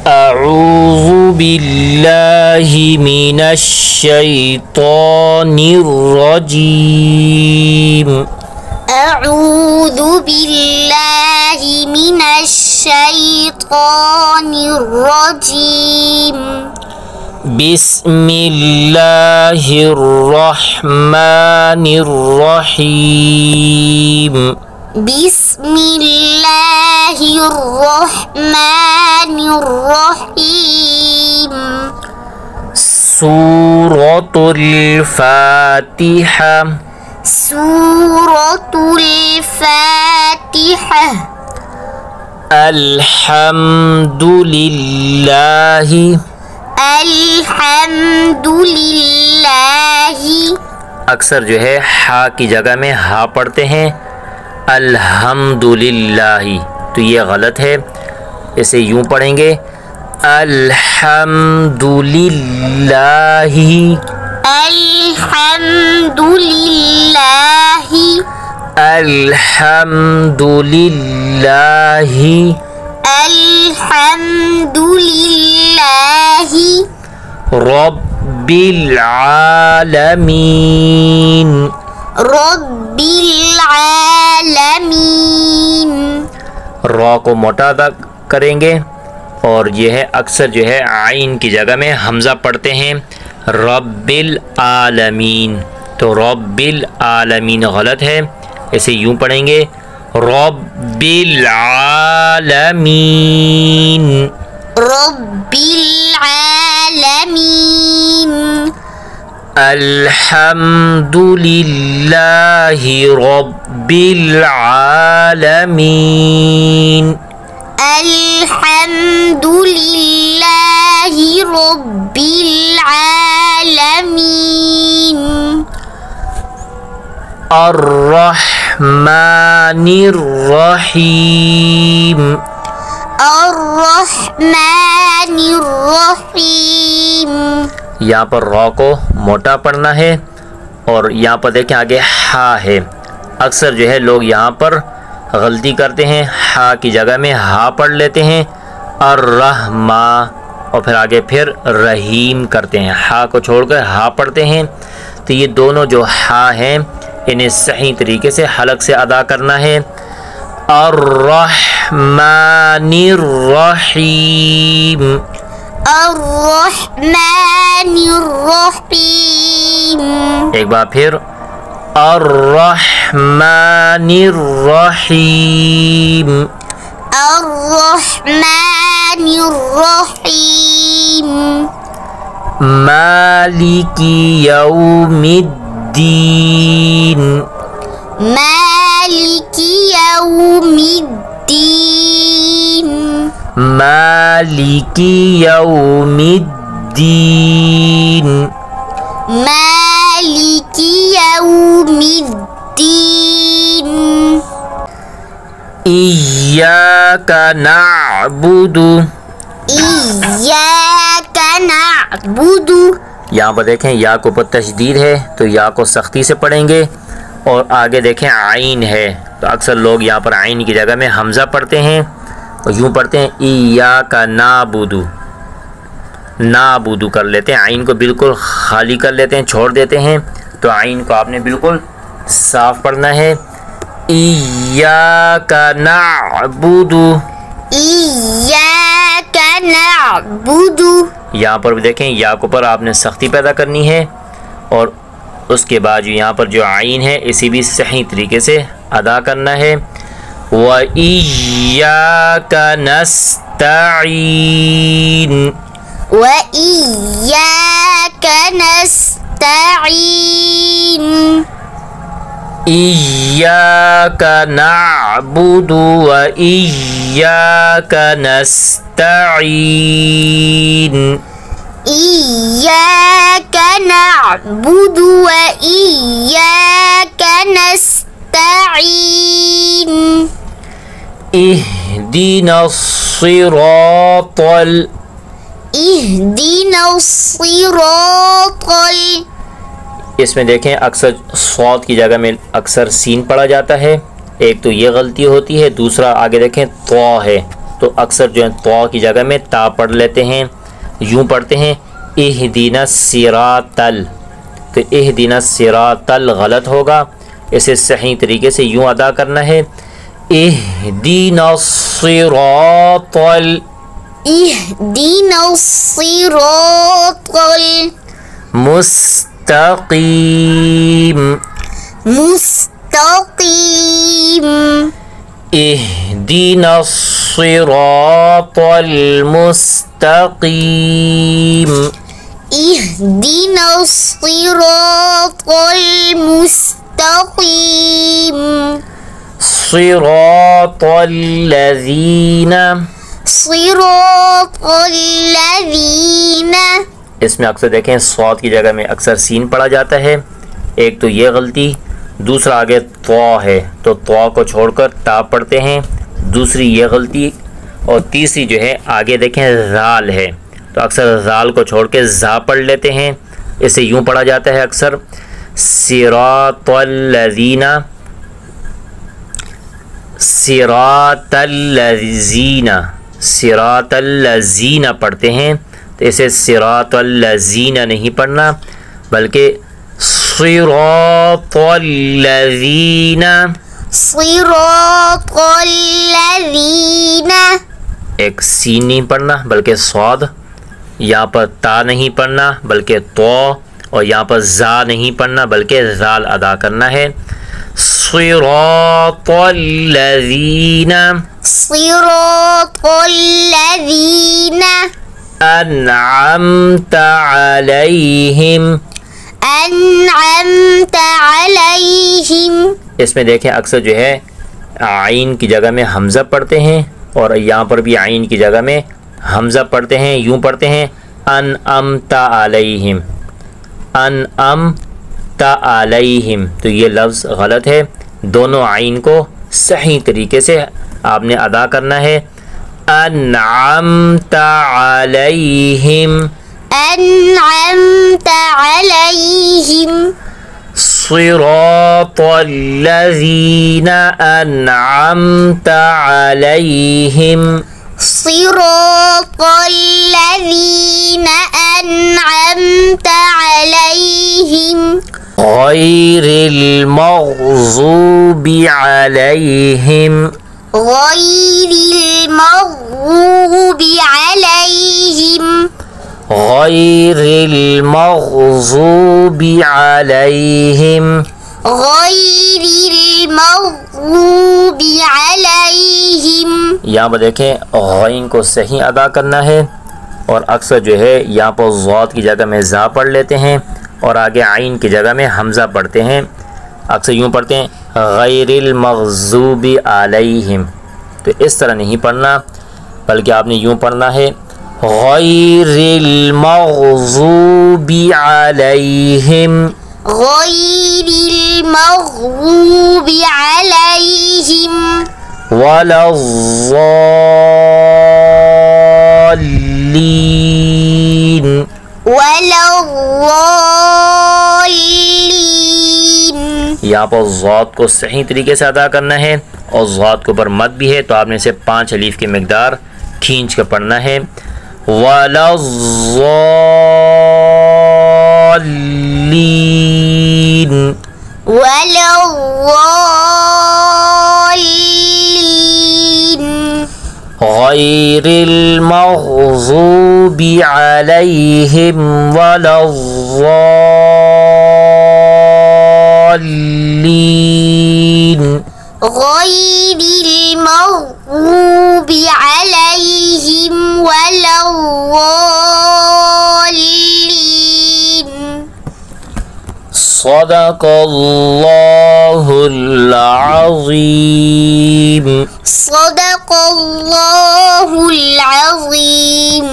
अऊज़ु बिल्लाहि मिनश शैतानिर रजीम। अऊज़ु बिल्लाहि मिनश शैतानिर रजीम। बिस्मिल्लाहिर रहमानिर रहीम। बिस्मिल्लाहिर रहमानिर रहीम। सूरतुल फातिहा। सूरतुल फातिहा। अल्हम्दुलिल्लाहि। अल्हम्दुलिल्लाहि। अक्सर जो है हा की जगह में हा पढ़ते हैं अल्हम्दुलिल्लाहि, तो ये गलत है। इसे यूं पढ़ेंगे अल्हम्दुलिल्लाहि। अल्हम्दुलिल्लाहि। अल्हम्दुलिल्लाहि। अल्हम्दुलिल्लाहि। रब्बिल आलमीन। रब्बिल आलमीन। रॉ को मोटा अदा करेंगे और ये है अक्सर जो है आइन की जगह में हमज़ा पढ़ते हैं रब्बिल आलमीन, तो रब्बिल आलमीन गलत है। इसे यूं पढ़ेंगे रब्बिल आलमीन। रब्बिल आलमीन। अल्हम्दुलिल्लाहि रब्बिल आलमीन। अल्हम्दुलिल्लाहि रब्बिल आलमीन। अर्रहमानिर रहीम। अर्रहमानिर रहीम। यहाँ पर रॉ को मोटा पढ़ना है और यहाँ पर देखें आगे हा है। अक्सर जो है लोग यहाँ पर गलती करते हैं, हा की जगह में हा पढ़ लेते हैं अर्रहमा और फिर आगे फिर रहीम करते हैं, हा को छोड़कर हा पढ़ते हैं। तो ये दोनों जो हा हैं इन्हें सही तरीके से हलक से अदा करना है। अर्रहमानिर रहीम। अर्रहमानिर रहीम। एक बार फिर अर्रहमानिर रहीम। अर्रहमानिर रहीम। मालिकी यौमिद्दीन। मालिकी यौमिद्दीन। मालिकी यौमिद्दीन। मालिकी यौमिद्दीन। इय्याका नअबुदु। इय्याका नअबुदु। यहाँ पर देखें या के ऊपर तशदीद है तो या को सख्ती से पढ़ेंगे और आगे देखें आइन है तो अक्सर लोग यहाँ पर आइन की जगह में हमज़ा पढ़ते हैं और यूँ पढ़ते हैं इय्याका नअबुदु। नाबुदु कर लेते हैं, आइन को बिल्कुल खाली कर लेते हैं, छोड़ देते हैं। तो आइन को आपने बिल्कुल साफ पढ़ना है। इय्याका नअबुदु। इय्याका नअबुदु। यहाँ पर भी देखें या के ऊपर आपने सख्ती पैदा करनी है और उसके बाद जो यहाँ पर जो आइन है इसी भी सही तरीके से अदा करना है। व इय्याका नस्तईन। व इय्याका नस्तईन। इय्याका नअबुदु व इय्याका नस्तईन। इय्याका नअबुदु व इय्याका नस्तईन। इहदिनस सिरातल। इहदिनस सिरातल। इसमें देखें अक्सर सौत की जगह में अक्सर सीन पढ़ा जाता है, एक तो ये गलती होती है, दूसरा आगे देखें तो है तो तो अक्सर जो है तो की जगह में ता पढ़ लेते हैं, यूँ पढ़ते हैं इहदीना सिरातल। तो इहदीना सिरातल गलत होगा, इसे सही तरीके से यूँ अदा करना है इहदीना सिरातल, इहदीना सिरातल मुस्तकीम, मुस्तकीम, इहदीना सिरातल मुस्तकीम, इहदीना सिरातल मुस्तकीम, सिरातल लज़ीना, सिरातल लज़ीना। इसमें अक्सर देखें स्वाद की जगह में अक्सर सीन पढ़ा जाता है, एक तो ये गलती, दूसरा आगे तो है तो तो को छोड़कर ता पढ़ते हैं, दूसरी ये गलती, और तीसरी जो है आगे देखें जाल है तो अक्सर जाल को छोड़ के जा पढ़ लेते हैं, इसे यूँ पढ़ा जाता है अक्सर सिरातल लज़ीना, सिरातल लज़ीना, सिरातल लज़ीना पढ़ते हैं, तो इसे सिरातल लज़ीना नहीं पढ़ना बल्कि सिरातल लज़ीना, सिरातल लज़ीना। एक सीन नहीं पढ़ना बल्कि स्वाद, यहाँ पर ता नहीं पढ़ना बल्कि तो, और यहाँ पर जा नहीं पढ़ना बल्कि जाल अदा करना है सिरातल लज़ीना, सिरातल लज़ीना अनअमत अलैहिम, अनअमत अलैहिम। इसमें देखें अक्सर जो है आइन की जगह में हमज़ा पढ़ते हैं और यहाँ पर भी आइन की जगह में हमज़ा पढ़ते हैं, यूँ पढ़ते हैं अनअमत अलैहिम, अनअमत अलैहिम। तो ये लफ्ज़ गलत है, दोनों आइन को सही तरीके से आपने अदा करना है अनअमत अलैहिम, अनअमत अलैहिम, सिरातल लज़ीना अनअमत अलैहिम, सिरातल लज़ीना अनअमत अलैहिम, गैरिल मग़ज़ूबि अलैहिम, गैरिल मग़ज़ूबि अलैहिम, गैरिल मग़ज़ूबि अलैहिम, गैरिल मग़ज़ूबि अलैहिम। यहाँ पर देखें गैन को सही अदा करना है और अक्सर जो है यहाँ पर ज़ात की जगह में ज़ा पढ़ लेते हैं और आगे आइन की जगह में हमज़ा पढ़ते हैं, अक्सर यूँ पढ़ते हैं गैरिल मग़ज़ूबि अलैहिम। तो इस तरह नहीं पढ़ना बल्कि आपने यूँ पढ़ना है गैरिल मग़ज़ूबि अलैहिम, गैरिल मग़ज़ूबि अलैहिम, वलज़्ज़ाल्लीन, वलज़्ज़ाल्लीन। यहाँ पर ज़ात को सही तरीके से अदा करना है और ज़ात के ऊपर मद भी है तो आपने इसे 5 अलीफ की मिकदार खींच कर पढ़ना है वलज़्ज़ाल्लीन, वलज़्ज़ाल्लीन, गैरिल मग़ज़ूबि अलैहिम वलज़्ज़ाल्लीन, गैरिल मग़ज़ूबि अलैहिम वलज़्ज़ाल्लीन। सदक़ल्लाहुल अज़ीम। सदक़ल्लाहुल अज़ीम।